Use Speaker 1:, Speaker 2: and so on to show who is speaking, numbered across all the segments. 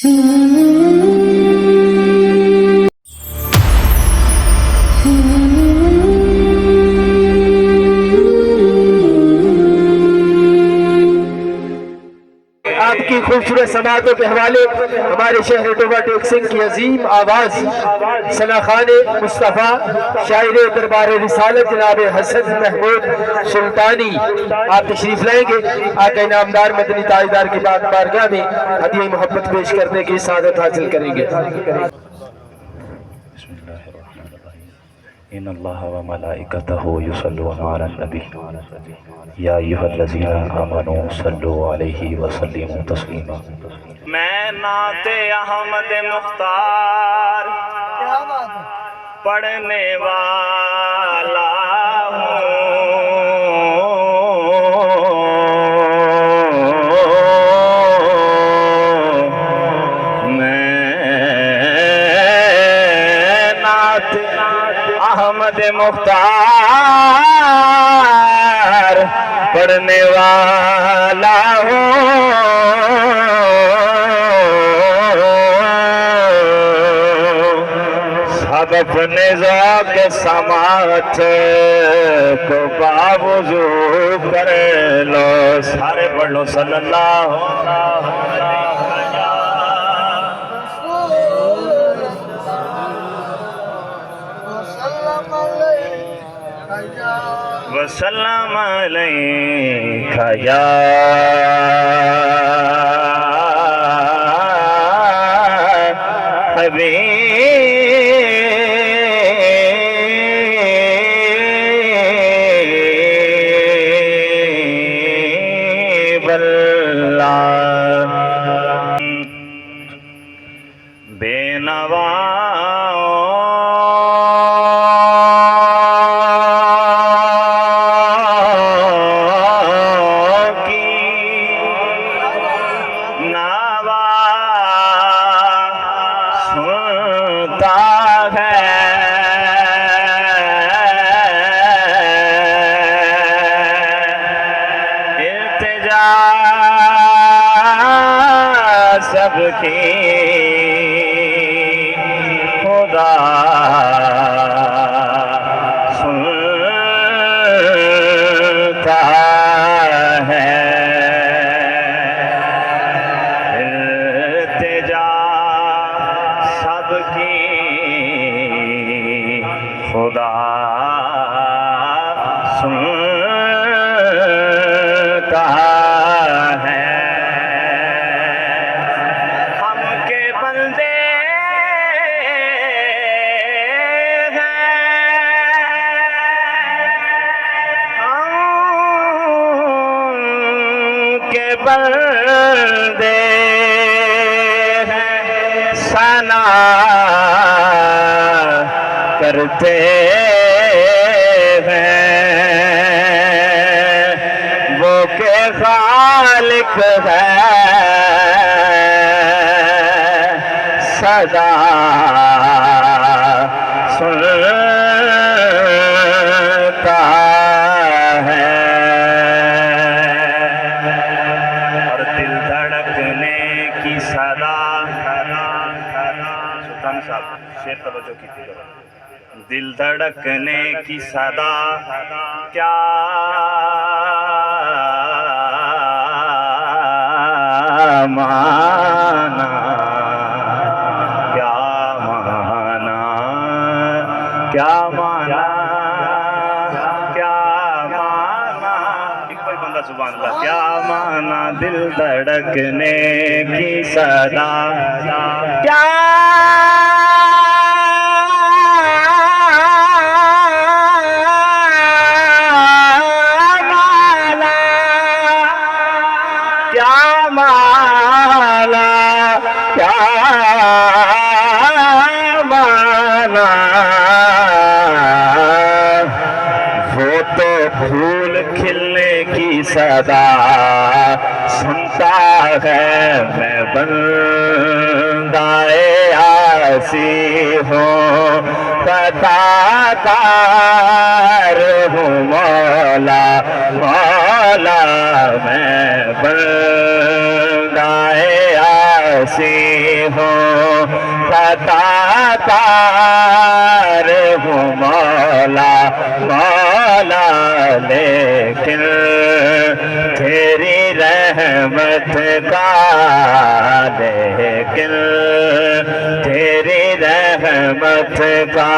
Speaker 1: آپ کی خوبصورت سماعتوں کے حوالے ہمارے شہر ڈوبا ٹیک سنگھ کی عظیم آواز ثنا خان مصطفیٰ شاعر دربار رسالت جناب حسن محمود سلطانی آپ تشریف لائیں گے. آقا انعامدار مدنی تاجدار کی بارگاہ میں ہدیہ محبت پیش کرنے کی سعادت حاصل کریں گے.
Speaker 2: ان اللہ و ملائکتہ یصلون علی النبی یا ایھا الذین آمنوا صلوا علیہ وسلموا تسلیما.
Speaker 3: میں نعت احمد مختار پڑھنے والا احمد مختار پڑھنے والا ہوں. سب اپنے ذوق سماعت کو باوضو کر لو. سارے پڑھ لو صلی اللہ وسلم علیک یا حبیب اللہ. بے نوا سب کی خدا سنتا ہے. التجا سب کی خدا سنتا ہے. بندے ہیں ثنا کرتے ہیں وہ کہ خالق ہے سدا سنتا ہے. سلطان صاحب شیر توجہ کیجیے گا. دل دھڑکنے کی صدا کیا مانا کیا مانا کیا مانا کیا مانا. ایک بار بندہ سبحان اللہ. کیا مانا دل دھڑکنے کی صدا کیا مانا کیا مانا. وہ تو پھول کھلنے کی صدا سنتا ہے. میں بندائے آسی ہوں عطا کار ہوں مولا مولا. میں بندائے آسی
Speaker 2: ہوں خطا کار ہوں مولا مولا لیکن تیری رحمت کا لیکن تیری رحمت کا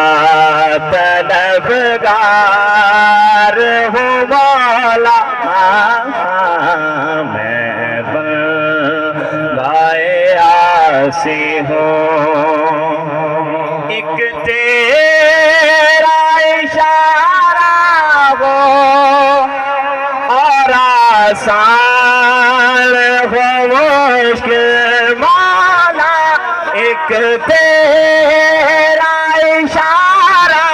Speaker 2: طلبگار ہوں مولا میں بندۂ عاصی ہوں ایک تیرا اشارہ ہو اور آسان ہو مشکل مولا ایک تیرا اشارہ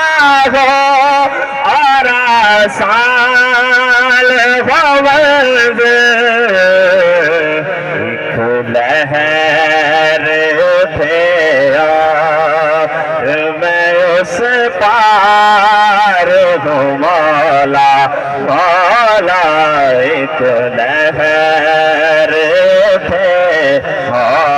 Speaker 2: ہو اور آسان ہو منزل ایک لہر اٹھے اور میں اس پار ہوں مولا مولا ایک لہر اٹھے
Speaker 4: اور